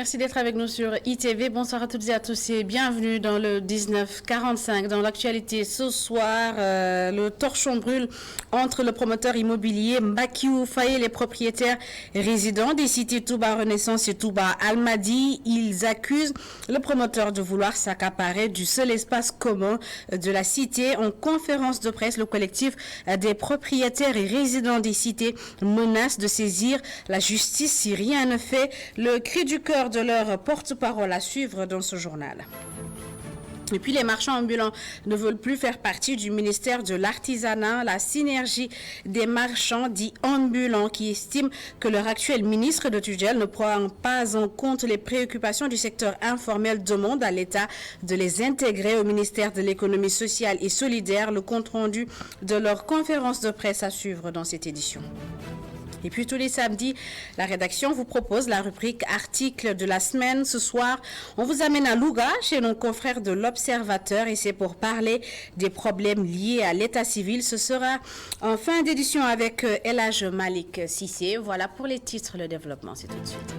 Merci d'être avec nous sur ITV. Bonsoir à toutes et à tous et bienvenue dans le 1945. Dans l'actualité ce soir, le torchon brûle entre le promoteur immobilier Mbakiou Faye et les propriétaires résidents des cités Touba Renaissance et Touba Almadi. Ils accusent le promoteur de vouloir s'accaparer du seul espace commun de la cité. En conférence de presse, le collectif des propriétaires et résidents des cités menace de saisir la justice si rien ne fait. Le cri du cœur de leur porte-parole à suivre dans ce journal. Et puis les marchands ambulants ne veulent plus faire partie du ministère de l'Artisanat. La synergie des marchands dits ambulants qui estiment que leur actuel ministre de tutelle ne prend pas en compte les préoccupations du secteur informel demande à l'État de les intégrer au ministère de l'économie sociale et solidaire. Le compte-rendu de leur conférence de presse à suivre dans cette édition. Et puis tous les samedis, la rédaction vous propose la rubrique article de la semaine. Ce soir, on vous amène à Louga chez nos confrères de l'Observateur et c'est pour parler des problèmes liés à l'état civil. Ce sera en fin d'édition avec El Hadj Malick Cissé. Voilà pour les titres, le développement, c'est tout de suite.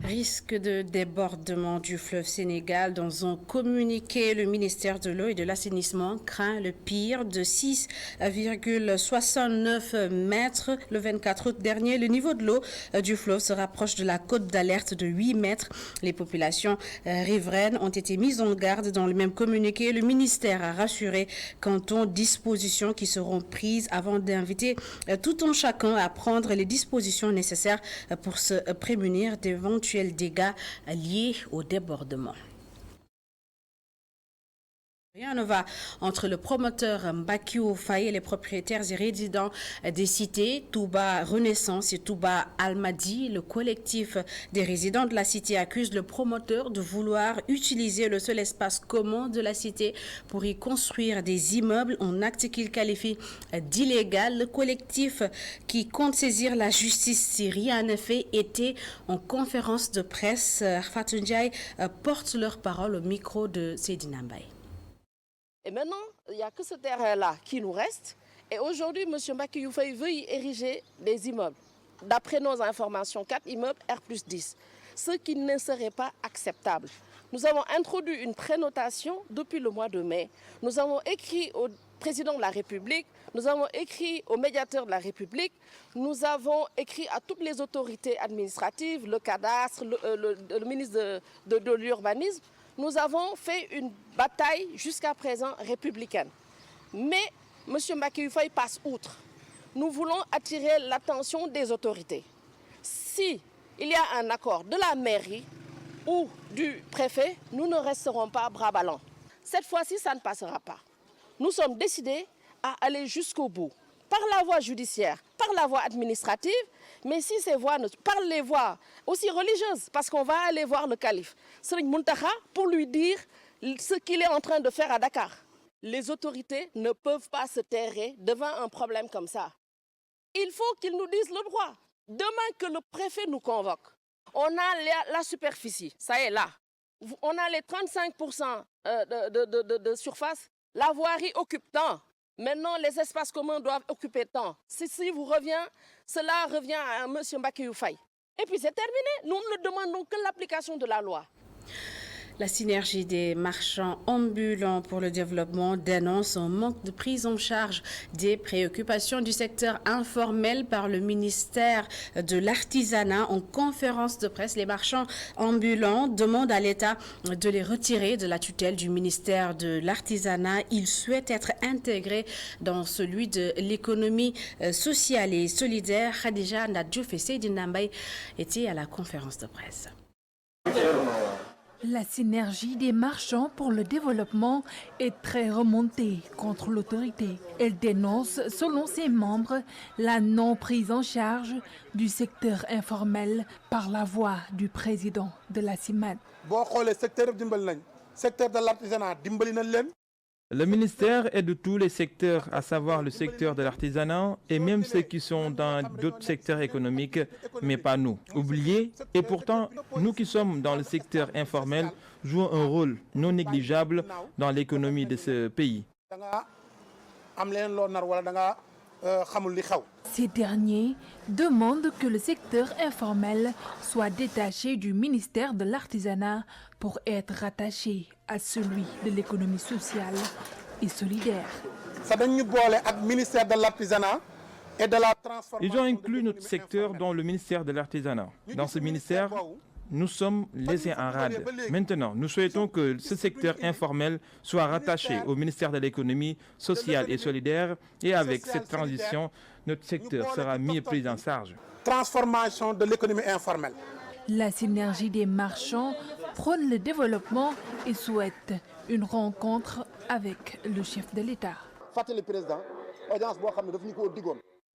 Risque de débordement du fleuve Sénégal. Dans un communiqué, le ministère de l'eau et de l'assainissement craint le pire de 6,69 mètres. Le 24 août dernier, le niveau de l'eau du fleuve se rapproche de la cote d'alerte de 8 mètres. Les populations riveraines ont été mises en garde. Dans le même communiqué, le ministère a rassuré quant aux dispositions qui seront prises avant d'inviter tout un chacun à prendre les dispositions nécessaires pour se prémunir d'éventuels dégâts liés au débordement. Rien ne va entre le promoteur Mbakiou Faye et les propriétaires et résidents des cités Touba Renaissance et Touba Almadi. Le collectif des résidents de la cité accuse le promoteur de vouloir utiliser le seul espace commun de la cité pour y construire des immeubles, un acte qu'il qualifie d'illégal. Le collectif qui compte saisir la justice si rien n'est fait était en conférence de presse. Fatou Ndiaye porte leur parole au micro de Seydina Mbaye. Et maintenant, il n'y a que ce terrain-là qui nous reste. Et aujourd'hui, M. Mbakiou Faye veut y ériger des immeubles. D'après nos informations, 4 immeubles R+10. Ce qui ne serait pas acceptable. Nous avons introduit une prénotation depuis le mois de mai. Nous avons écrit au président de la République, nous avons écrit au médiateur de la République, nous avons écrit à toutes les autorités administratives, le cadastre, le ministre de l'urbanisme. Nous avons fait une bataille jusqu'à présent républicaine. Mais M. Mbakiou Faye passe outre. Nous voulons attirer l'attention des autorités. Si il y a un accord de la mairie ou du préfet, nous ne resterons pas bras ballants. Cette fois-ci, ça ne passera pas. Nous sommes décidés à aller jusqu'au bout. Par la voie judiciaire, par la voie administrative, mais si ces voies, par les voies aussi religieuses, parce qu'on va aller voir le calife, Serigne Mountakha, pour lui dire ce qu'il est en train de faire à Dakar. Les autorités ne peuvent pas se terrer devant un problème comme ça. Il faut qu'ils nous disent le droit. Demain que le préfet nous convoque, on a la superficie, ça est là. On a les 35% de surface, la voirie occupe tant. Maintenant, les espaces communs doivent occuper tant. Cela revient à M. Mbakiou Faye. Et puis c'est terminé. Nous ne demandons que l'application de la loi. La synergie des marchands ambulants pour le développement dénonce un manque de prise en charge des préoccupations du secteur informel par le ministère de l'Artisanat. En conférence de presse, les marchands ambulants demandent à l'État de les retirer de la tutelle du ministère de l'Artisanat. Ils souhaitent être intégrés dans celui de l'économie sociale et solidaire. Khadija Nadjouf et Seydina Mbaye étaient à la conférence de presse. La synergie des marchands pour le développement est très remontée contre l'autorité. Elle dénonce, selon ses membres, la non-prise en charge du secteur informel par la voix du président de la CIMAD. Boo xoolee secteur dimbali nañ secteur de l'artisanat dimbali nañ leen Le ministère est de tous les secteurs, à savoir le secteur de l'artisanat et même ceux qui sont dans d'autres secteurs économiques, mais pas nous. Oubliés, et pourtant, nous qui sommes dans le secteur informel jouons un rôle non négligeable dans l'économie de ce pays. Ces derniers demandent que le secteur informel soit détaché du ministère de l'Artisanat pour être rattaché à celui de l'économie sociale et solidaire. Ils ont inclus notre secteur dans le ministère de l'Artisanat. Dans ce ministère, nous sommes laissés en rade. Maintenant, nous souhaitons que ce secteur informel soit rattaché au ministère de l'économie sociale et solidaire et avec cette transition, notre secteur sera mieux pris en charge. Transformation de l'économie informelle. La synergie des marchands prône le développement et souhaite une rencontre avec le chef de l'État.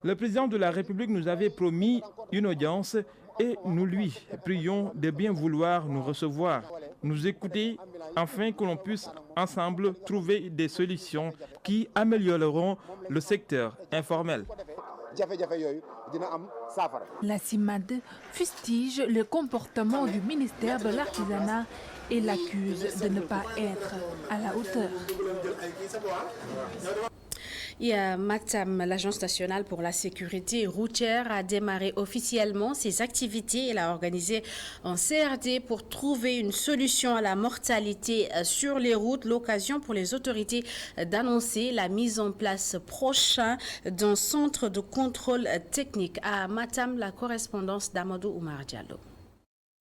Le président de la République nous avait promis une audience et nous lui prions de bien vouloir nous recevoir, nous écouter, afin que l'on puisse ensemble trouver des solutions qui amélioreront le secteur informel. La CIMAD fustige le comportement du ministère de l'Artisanat et l'accuse de ne pas être à la hauteur. Et à Matam, l'Agence nationale pour la sécurité routière a démarré officiellement ses activités. Elle a organisé un CRD pour trouver une solution à la mortalité sur les routes. L'occasion pour les autorités d'annoncer la mise en place prochain d'un centre de contrôle technique. À Matam, la correspondance d'Amadou Oumar Diallo.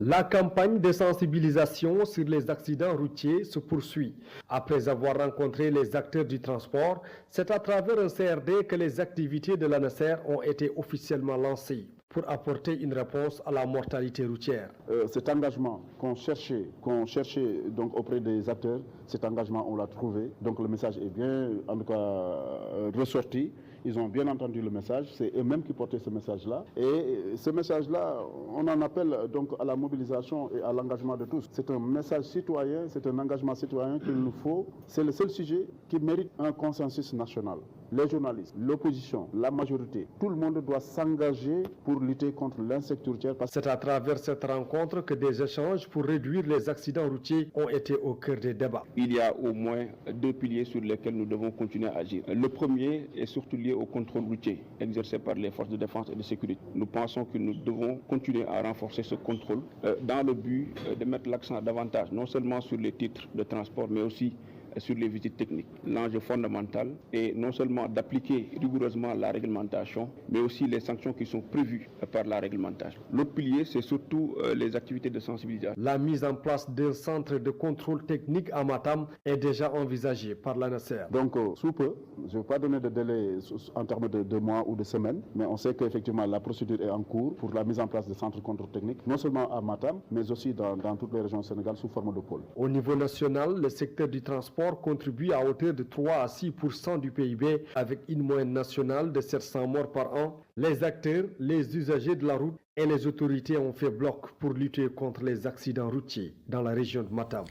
La campagne de sensibilisation sur les accidents routiers se poursuit. Après avoir rencontré les acteurs du transport, c'est à travers un CRD que les activités de l'ANASER ont été officiellement lancées pour apporter une réponse à la mortalité routière. Cet engagement qu'on cherchait donc auprès des acteurs, cet engagement on l'a trouvé. Donc le message est bien en tout cas ressorti. Ils ont bien entendu le message, c'est eux-mêmes qui portaient ce message-là. Et ce message-là, on en appelle donc à la mobilisation et à l'engagement de tous. C'est un message citoyen, c'est un engagement citoyen qu'il nous faut. C'est le seul sujet qui mérite un consensus national. Les journalistes, l'opposition, la majorité, tout le monde doit s'engager pour lutter contre l'insécurité routière. C'est à travers cette rencontre que des échanges pour réduire les accidents routiers ont été au cœur des débats. Il y a au moins deux piliers sur lesquels nous devons continuer à agir. Le premier est surtout lié au contrôle routier exercé par les forces de défense et de sécurité. Nous pensons que nous devons continuer à renforcer ce contrôle dans le but de mettre l'accent davantage non seulement sur les titres de transport mais aussi sur les visites techniques. L'enjeu fondamental est non seulement d'appliquer rigoureusement la réglementation, mais aussi les sanctions qui sont prévues par la réglementation. L'autre pilier, c'est surtout les activités de sensibilisation. La mise en place d'un centre de contrôle technique à Matam est déjà envisagée par l'ANASER. Donc, sous peu, je ne vais pas donner de délai en termes de mois ou de semaines, mais on sait qu'effectivement la procédure est en cours pour la mise en place de centres de contrôle technique, non seulement à Matam, mais aussi dans toutes les régions du Sénégal sous forme de pôle. Au niveau national, le secteur du transport contribue à hauteur de 3 à 6% du PIB avec une moyenne nationale de 700 morts par an. Les acteurs, les usagers de la route et les autorités ont fait bloc pour lutter contre les accidents routiers dans la région de Matam.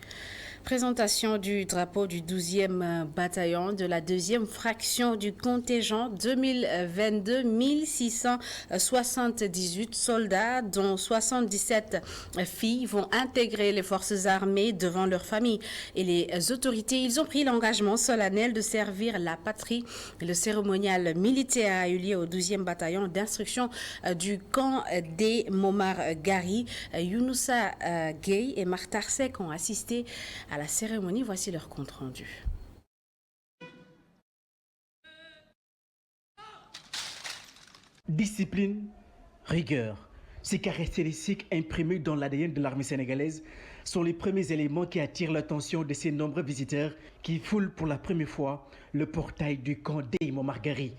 Présentation du drapeau du 12e bataillon de la 2e fraction du contingent 2022, 1678 soldats, dont 77 filles, vont intégrer les forces armées devant leur famille et les autorités. Ils ont pris l'engagement solennel de servir la patrie. Le cérémonial militaire a eu lieu au 12e bataillon d'instruction du camp des Momar Gari. Younoussa Gueye et Martar Sek ont assisté à la cérémonie. Voici leur compte rendu. Discipline, rigueur, ces caractéristiques imprimées dans l'ADN de l'armée sénégalaise sont les premiers éléments qui attirent l'attention de ces nombreux visiteurs qui foulent pour la première fois le portail du camp des Momar Gari,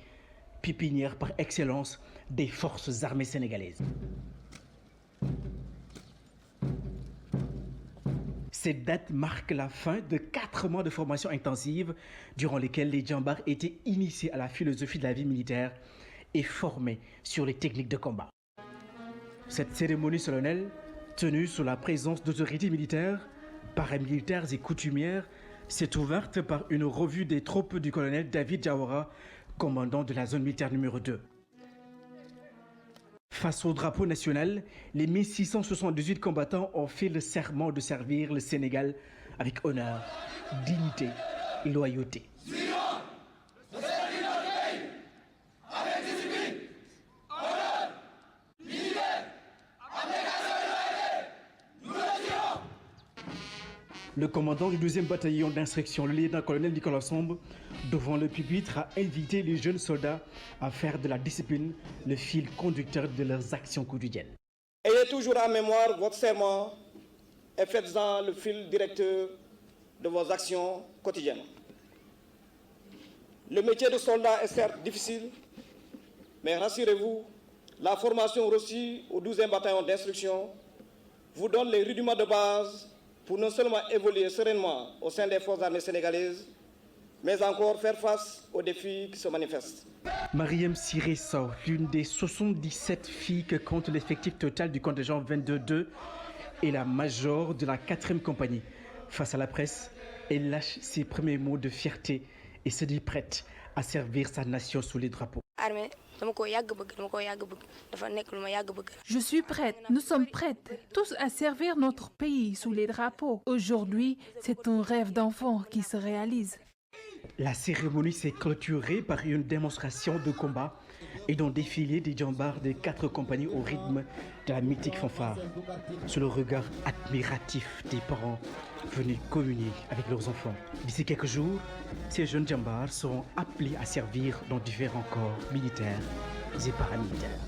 pépinière par excellence des forces armées sénégalaises. Cette date marque la fin de 4 mois de formation intensive durant lesquels les djambars étaient initiés à la philosophie de la vie militaire et formés sur les techniques de combat. Cette cérémonie solennelle, tenue sous la présence d'autorités militaires, paramilitaires et coutumières, s'est ouverte par une revue des troupes du colonel David Diawara, commandant de la zone militaire numéro 2. Face au drapeau national, les 1678 combattants ont fait le serment de servir le Sénégal avec honneur, dignité et loyauté. Le commandant du 12e bataillon d'instruction, le lieutenant-colonel Nicolas Sombe, devant le pupitre, a invité les jeunes soldats à faire de la discipline le fil conducteur de leurs actions quotidiennes. Ayez toujours en mémoire votre serment et faites-en le fil directeur de vos actions quotidiennes. Le métier de soldat est certes difficile, mais rassurez-vous, la formation reçue au 12e bataillon d'instruction vous donne les rudiments de base pour non seulement évoluer sereinement au sein des forces armées sénégalaises, mais encore faire face aux défis qui se manifestent. Mariam Siré-Sow, l'une des 77 filles que compte l'effectif total du contingent 22-2, est la major de la 4e compagnie. Face à la presse, elle lâche ses premiers mots de fierté et se dit prête à servir sa nation sous les drapeaux. Je suis prête, nous sommes prêtes, tous à servir notre pays sous les drapeaux. Aujourd'hui, c'est un rêve d'enfant qui se réalise. La cérémonie s'est clôturée par une démonstration de combat et d'un défilé des djambars des 4 compagnies au rythme de la mythique fanfare. Sous le regard admiratif des parents venus communier avec leurs enfants. D'ici quelques jours, ces jeunes djambars seront appelés à servir dans différents corps militaires et paramilitaires.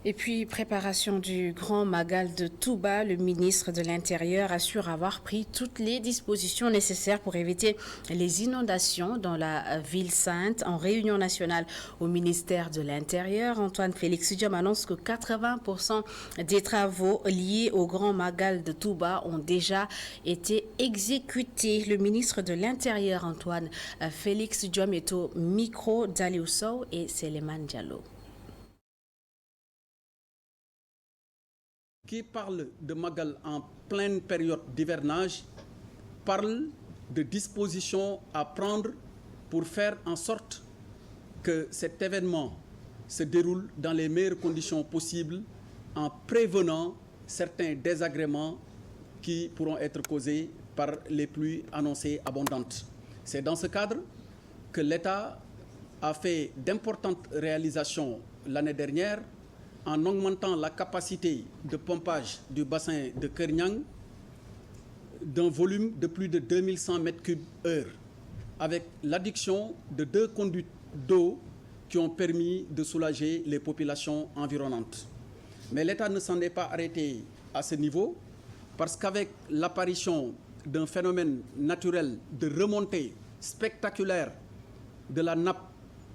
Et puis, préparation du Grand Magal de Touba, le ministre de l'Intérieur assure avoir pris toutes les dispositions nécessaires pour éviter les inondations dans la ville sainte. En réunion nationale au ministère de l'Intérieur, Antoine Félix Diome annonce que 80% des travaux liés au Grand Magal de Touba ont déjà été exécutés. Le ministre de l'Intérieur, Antoine Félix Diome, est au micro d'Aliou Sow et Seleman Diallo. Qui parle de Magal en pleine période d'hivernage parle de dispositions à prendre pour faire en sorte que cet événement se déroule dans les meilleures conditions possibles en prévenant certains désagréments qui pourront être causés par les pluies annoncées abondantes. C'est dans ce cadre que l'État a fait d'importantes réalisations l'année dernière en augmentant la capacité de pompage du bassin de Kernyang d'un volume de plus de 2100 m3/h, avec l'adduction de 2 conduites d'eau qui ont permis de soulager les populations environnantes. Mais l'État ne s'en est pas arrêté à ce niveau, parce qu'avec l'apparition d'un phénomène naturel de remontée spectaculaire de la nappe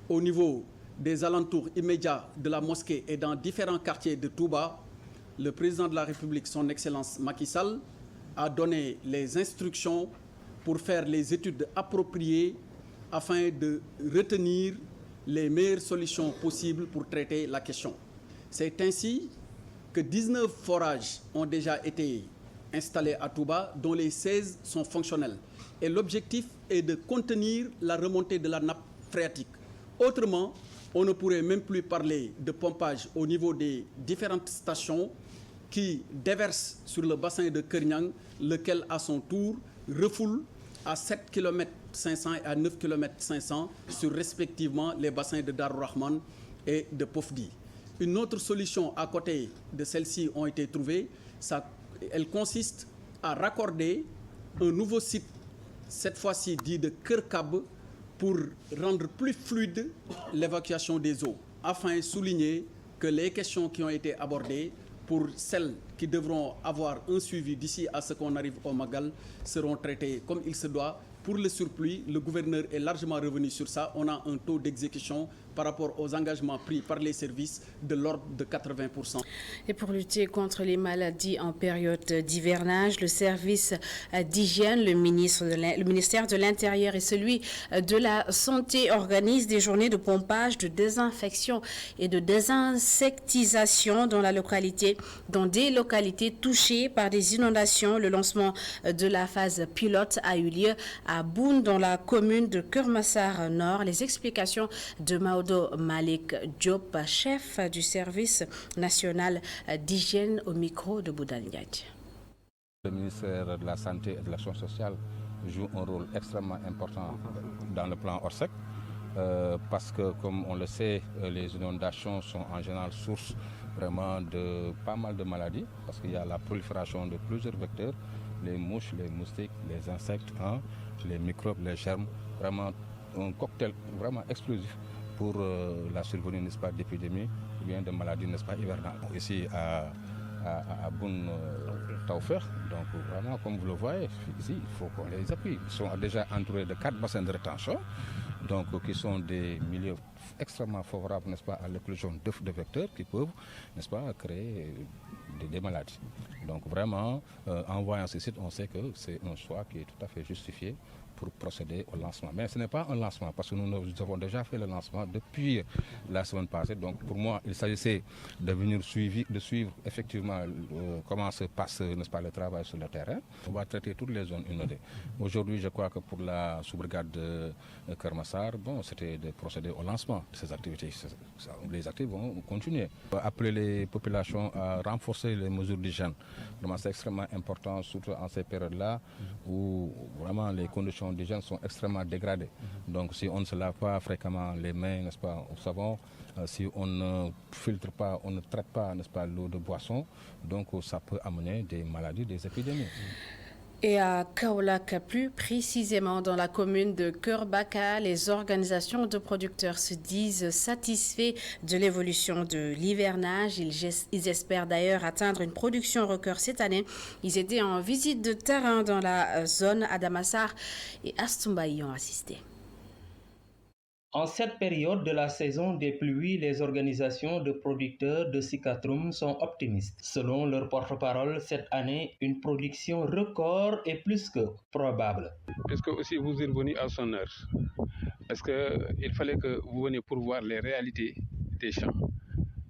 au niveau des alentours immédiats de la mosquée et dans différents quartiers de Touba, le président de la République, son Excellence Macky Sall, a donné les instructions pour faire les études appropriées afin de retenir les meilleures solutions possibles pour traiter la question. C'est ainsi que 19 forages ont déjà été installés à Touba, dont les 16 sont fonctionnels. Et l'objectif est de contenir la remontée de la nappe phréatique. Autrement, on ne pourrait même plus parler de pompage au niveau des différentes stations qui déversent sur le bassin de Kernyang, lequel à son tour refoule à 7 km 500 et à 9 km 500 sur respectivement les bassins de Darou Rahman et de Pofdi. Une autre solution à côté de celle-ci ont été trouvées. Elle consiste à raccorder un nouveau site, cette fois-ci dit de Kerkab, pour rendre plus fluide l'évacuation des eaux, afin de souligner que les questions qui ont été abordées, pour celles qui devront avoir un suivi d'ici à ce qu'on arrive au Magal, seront traitées comme il se doit. Pour le surplus, le gouverneur est largement revenu sur ça. On a un taux d'exécution par rapport aux engagements pris par les services de l'ordre de 80%. Et pour lutter contre les maladies en période d'hivernage, le service d'hygiène, le ministère de l'Intérieur et celui de la Santé organisent des journées de pompage, de désinfection et de désinsectisation dans des localités touchées par des inondations. Le lancement de la phase pilote a eu lieu à Boune, dans la commune de Kermassar Nord. Les explications de Maodo Malik Diop, chef du service national d'hygiène, au micro de Boudan Ndiaye. Le ministère de la Santé et de l'Action sociale joue un rôle extrêmement important dans le plan Orsec parce que, comme on le sait, les inondations sont en général source vraiment de pas mal de maladies parce qu'il y a la prolifération de plusieurs vecteurs, les mouches, les moustiques, les insectes, les microbes, les germes, vraiment un cocktail vraiment explosif pour la survenue, n'est-ce pas, d'épidémies ou bien de maladies, n'est-ce pas, hivernales. Ici à Boune Taoufer, donc vraiment, comme vous le voyez, ici, il faut qu'on les appuie. Ils sont déjà entourés de 4 bassins de rétention, donc qui sont des milieux extrêmement favorables, n'est-ce pas, à l'éclosion de vecteurs qui peuvent, n'est-ce pas, créer des maladies. Donc vraiment, en voyant ce site, on sait que c'est un choix qui est tout à fait justifié pour procéder au lancement. Mais ce n'est pas un lancement parce que nous avons déjà fait le lancement depuis la semaine passée. Donc pour moi, il s'agissait de venir suivre effectivement comment se passe, n'est-ce pas, le travail sur le terrain. On va traiter toutes les zones inondées. Aujourd'hui, je crois que pour la sous-brigade de Kermassar, c'était de procéder au lancement de ces activités. Les activités vont continuer. Appeler les populations à renforcer les mesures d'hygiène. Vraiment, c'est extrêmement important, surtout en ces périodes-là où vraiment les conditions d'hygiène sont extrêmement dégradées. Donc si on ne se lave pas fréquemment les mains, n'est-ce pas, au savon, si on ne filtre pas, on ne traite pas, n'est-ce pas, l'eau de boisson, donc ça peut amener des maladies, des épidémies. Et à Kaolack, plus précisément dans la commune de Kerbaka, les organisations de producteurs se disent satisfaits de l'évolution de l'hivernage. Ils espèrent d'ailleurs atteindre une production record cette année. Ils étaient en visite de terrain dans la zone. Adamassar et Astumba y ont assisté. En cette période de la saison des pluies, les organisations de producteurs de Sikatrum sont optimistes. Selon leur porte-parole, cette année, une production record est plus que probable. Est-ce que aussi vous êtes venu à son heure? Est-ce qu'il fallait que vous veniez pour voir les réalités des champs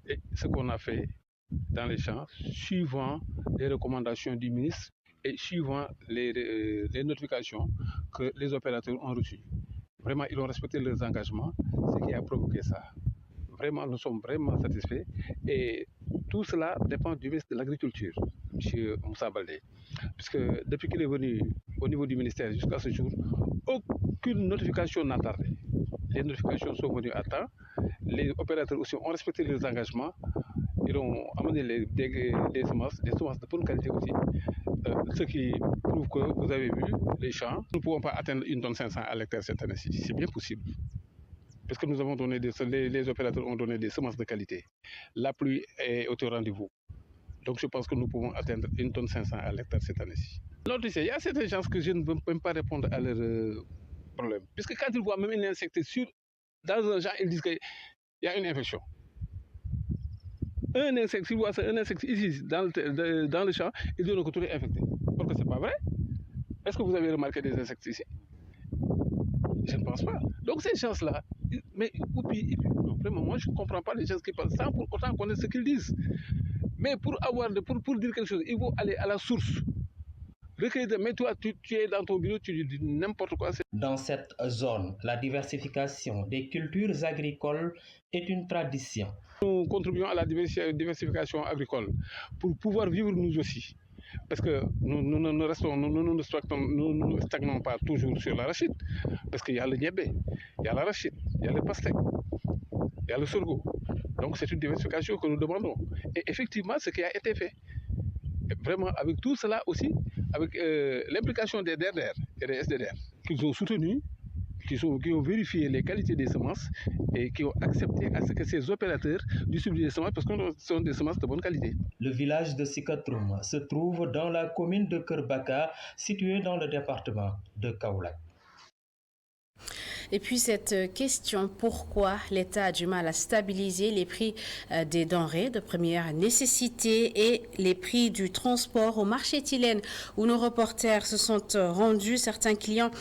et ce qu'on a fait dans les champs, suivant les recommandations du ministre et suivant les notifications que les opérateurs ont reçues. Vraiment, ils ont respecté leurs engagements, ce qui a provoqué ça. Vraiment, nous sommes vraiment satisfaits. Et tout cela dépend du ministre de l'Agriculture, M. Moussa Baldé. Puisque depuis qu'il est venu au niveau du ministère jusqu'à ce jour, aucune notification n'a tardé. Les notifications sont venues à temps. Les opérateurs aussi ont respecté leurs engagements. Ils ont amené des semences de bonne qualité aussi. Ce qui prouve que vous avez vu les champs. Nous ne pouvons pas atteindre 1,5 tonne à l'hectare cette année-ci. C'est bien possible. Parce que nous avons donné les opérateurs ont donné des semences de qualité. La pluie est au rendez-vous. Donc je pense que nous pouvons atteindre 1,5 tonne à l'hectare cette année-ci. Il y a certaines gens que je ne peux même pas répondre à leurs problèmes. Puisque quand ils voient même un insecte dans un champ, ils disent qu'il y a une infection. Un insecte, si vous voyez un insecte ici dans le champ, ils disent que tout est infecté. Or que ce n'est pas vrai. Est-ce que vous avez remarqué des insectes ici? Je ne pense pas. Donc ces gens-là, mais non, vraiment, moi je ne comprends pas les gens qui parlent sans pour autant connaître ce qu'ils disent. Mais pour dire quelque chose, il faut aller à la source. Mais toi, tu es dans ton bureau, tu dis n'importe quoi. Dans cette zone, la diversification des cultures agricoles est une tradition. Nous contribuons à la diversification agricole pour pouvoir vivre nous aussi. Parce que nous ne stagnons pas toujours sur l'arachide. Parce qu'il y a le niébé, il y a l'arachide, il y a le pastèque, il y a le sorgho. Donc c'est une diversification que nous demandons. Et effectivement, ce qui a été fait. Et vraiment, avec tout cela aussi, avec l'implication des DRDR et des SDDR, qu'ils ont soutenu, qui ont vérifié les qualités des semences et qui ont accepté à ce que ces opérateurs distribuent des semences parce que ce sont des semences de bonne qualité. Le village de Sikatrum se trouve dans la commune de Kerbaka, située dans le département de Kaolack. Et puis cette question, pourquoi l'État a du mal à stabiliser les prix des denrées de première nécessité et les prix du transport au marché Tilène où nos reporters se sont rendus. Certains clients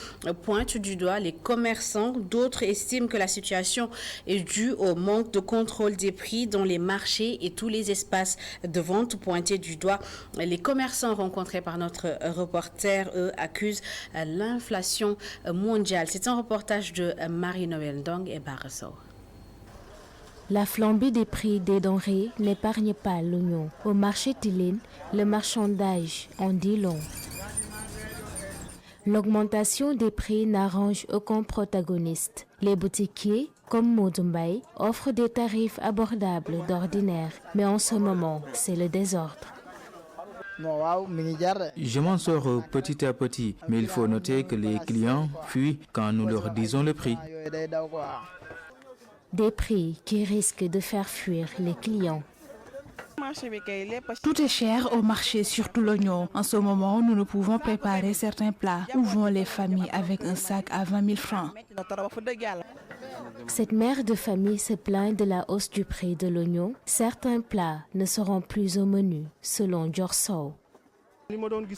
pointent du doigt les commerçants, d'autres estiment que la situation est due au manque de contrôle des prix dans les marchés et tous les espaces de vente pointés du doigt. Les commerçants rencontrés par notre reporter, eux, accusent l'inflation mondiale. C'est un reportage de Marie-Noël Ndong et Barresso. La flambée des prix des denrées n'épargne pas l'oignon. Au marché Tilène, le marchandage en dit long. L'augmentation des prix n'arrange aucun protagoniste. Les boutiquiers, comme Modumbai, offrent des tarifs abordables d'ordinaire. Mais en ce moment, c'est le désordre. Je m'en sors petit à petit, mais il faut noter que les clients fuient quand nous leur disons le prix. Des prix qui risquent de faire fuir les clients. Tout est cher au marché, surtout l'oignon. En ce moment, nous ne pouvons préparer certains plats. Où vont les familles avec un sac à 20 000 francs? Cette mère de famille se plaint de la hausse du prix de l'oignon. Certains plats ne seront plus au menu, selon Jorso.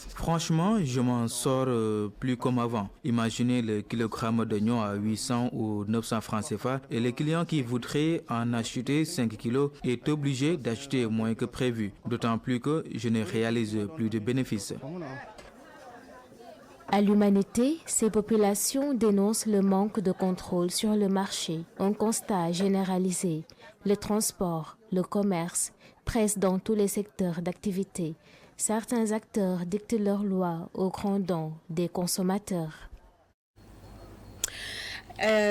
Franchement, je m'en sors plus comme avant. Imaginez le kilogramme d'oignon à 800 ou 900 francs CFA et le client qui voudrait en acheter 5 kilos est obligé d'acheter moins que prévu, d'autant plus que je ne réalise plus de bénéfices. À l'Humanité, ces populations dénoncent le manque de contrôle sur le marché. Un constat généralisé. Le transport, le commerce, presque dans tous les secteurs d'activité. Certains acteurs dictent leurs lois au grand don des consommateurs.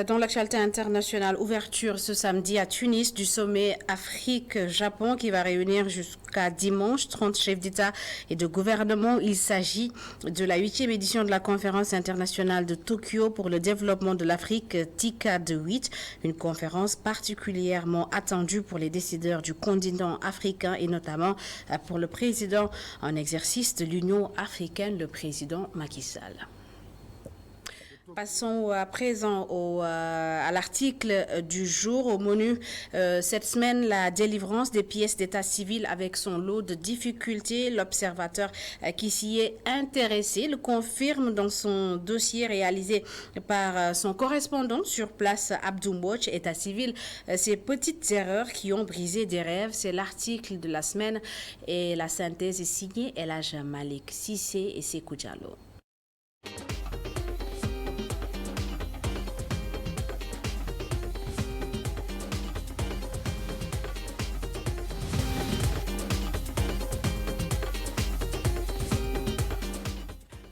Dans l'actualité internationale, ouverture ce samedi à Tunis du sommet Afrique-Japon qui va réunir jusqu'à dimanche 30 chefs d'État et de gouvernement. Il s'agit de la 8e édition de la conférence internationale de Tokyo pour le développement de l'Afrique, TICAD 8, une conférence particulièrement attendue pour les décideurs du continent africain et notamment pour le président en exercice de l'Union africaine, le président Macky Sall. Passons à présent à l'article du jour. Au menu cette semaine, la délivrance des pièces d'état civil avec son lot de difficultés. L'observateur qui s'y est intéressé le confirme dans son dossier réalisé par son correspondant sur place, Abdou Mbouch, état civil. Ces petites erreurs qui ont brisé des rêves, c'est l'article de la semaine et la synthèse est signée Elhaj Malik Sissé et Sekou Diallo.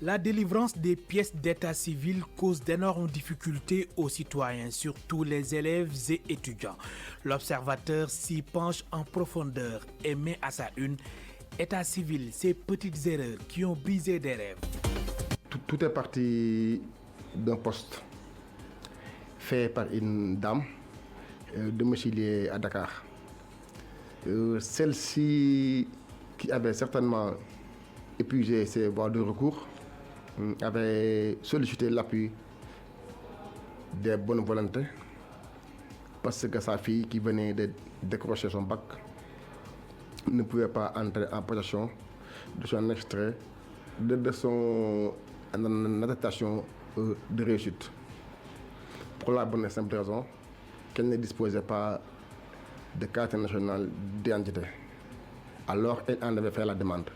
La délivrance des pièces d'état civil cause d'énormes difficultés aux citoyens, surtout les élèves et étudiants. L'observateur s'y penche en profondeur et met à sa une état civil, ces petites erreurs qui ont brisé des rêves. Tout est parti d'un poste fait par une dame domiciliée à Dakar. Celle-ci, qui avait certainement épuisé ses voies de recours, avait sollicité l'appui des bonnes volontés parce que sa fille qui venait de décrocher son bac ne pouvait pas entrer en possession de son extrait de son attestation de réussite pour la bonne et simple raison qu'elle ne disposait pas de carte nationale d'identité. Alors elle en avait fait la demande.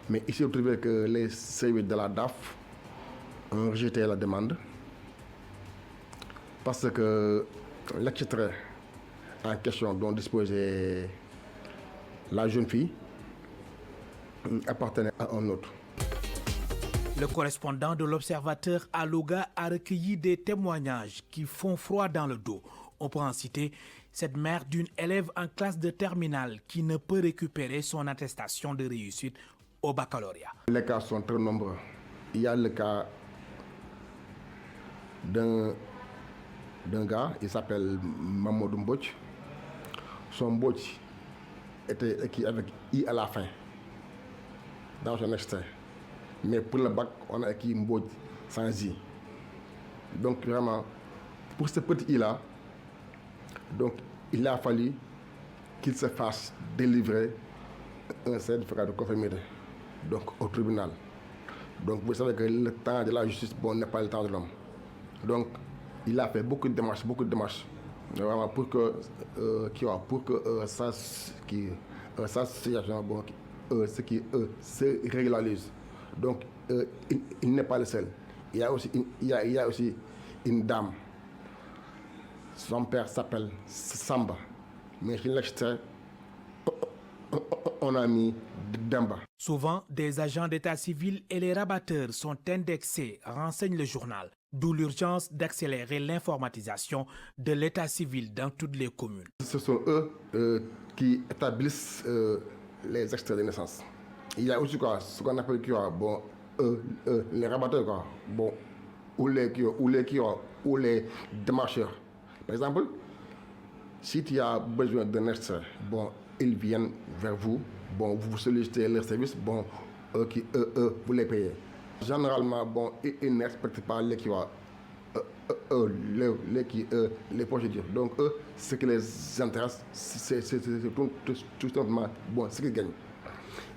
Mais il s'est trouvé que les services de la DAF ont rejeté la demande parce que l'extrait en question dont disposait la jeune fille appartenait à un autre. Le correspondant de l'Observateur à Louga a recueilli des témoignages qui font froid dans le dos. On peut en citer cette mère d'une élève en classe de terminale qui ne peut récupérer son attestation de réussite au baccalauréat. Les cas sont très nombreux. Il y a le cas d'un gars, il s'appelle Mamadou Mbouch. Son Mbouch était écrit avec I à la fin dans son extrait. Mais pour le bac, on a écrit Mbouch sans I. Donc vraiment, pour ce petit île-là, donc il a fallu qu'il se fasse délivrer un certificat de conformité, donc au tribunal. Donc vous savez que le temps de la justice, bon, n'est pas le temps de l'homme. Donc il a fait beaucoup de démarches, vraiment pour que sa situation, bon, se régularise. Donc il n'est pas le seul. Il y a aussi une dame. Son père s'appelle Samba, mais on a mis Damba. Souvent, des agents d'état civil et les rabatteurs sont indexés, renseigne le journal, d'où l'urgence d'accélérer l'informatisation de l'état civil dans toutes les communes. Ce sont eux qui établissent les extraits de naissance. Il y a aussi ce qu'on appelle les rabatteurs, bon, ou les démarcheurs. Par exemple, si tu as besoin d'un extrait, bon, ils viennent vers vous, bon, vous sollicitez leur service, bon, vous les payez. Généralement, bon, ils ne respectent pas les procédures. Donc, eux, ce qui les intéresse, c'est tout simplement, bon, ce qu'ils gagnent.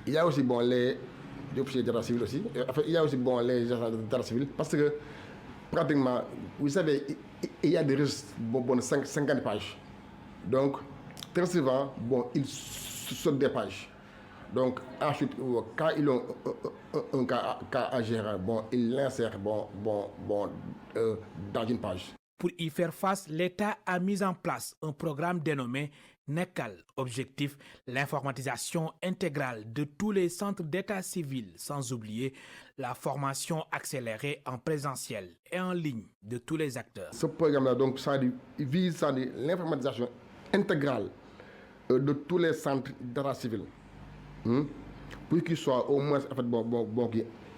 Il y a aussi, bon, les officiers d'état civil aussi. Enfin, il y a aussi, bon, les agents d'état civil, parce que pratiquement, vous savez, il y a des registres, bon, de 50 pages. Donc, très souvent, bon, ils sautent des pages. Donc, ensuite, quand ils ont un cas à gérer, bon, ils l'insèrent dans une page. Pour y faire face, l'État a mis en place un programme dénommé NECAL. Objectif, l'informatisation intégrale de tous les centres d'état civil, sans oublier la formation accélérée en présentiel et en ligne de tous les acteurs. Ce programme-là, donc, ça vise l'informatisation intégrale de tous les centres d'état civil, pour qu'ils soient au moins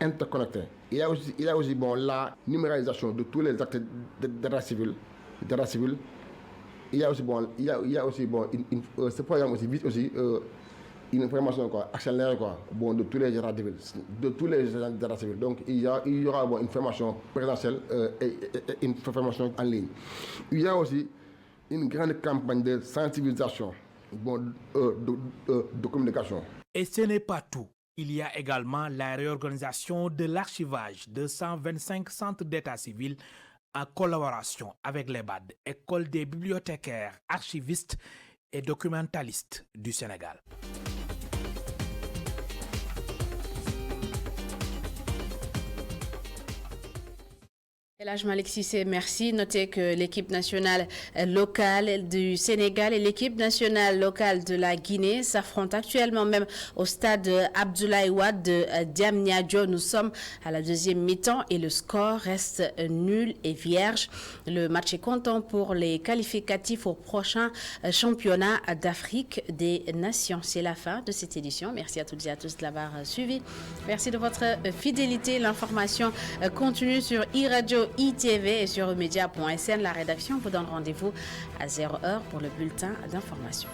interconnectés. Il y a aussi bon, la numéralisation de tous les actes d'état civil. Il y a aussi ce programme aussi vise aussi une formation accélérée de tous les états civils. Donc il y aura une formation présentielle et une formation en ligne. Il y a aussi une grande campagne de sensibilisation, de communication. Et ce n'est pas tout. Il y a également la réorganisation de l'archivage de 125 centres d'état civil en collaboration avec l'EBAD, École des bibliothécaires, archivistes et documentalistes du Sénégal. Elhadj Malick Cissé, merci. Notez que l'équipe nationale locale du Sénégal et l'équipe nationale locale de la Guinée s'affrontent actuellement même au stade Abdoulaye Wade de Diamniadio. Nous sommes à la deuxième mi-temps et le score reste nul et vierge. Le match est comptant pour les qualificatifs au prochain championnat d'Afrique des Nations. C'est la fin de cette édition. Merci à toutes et à tous de l'avoir suivi. Merci de votre fidélité. L'information continue sur iRadio, ITV et sur emedia.sn. La rédaction vous donne rendez-vous à 0h pour le bulletin d'information.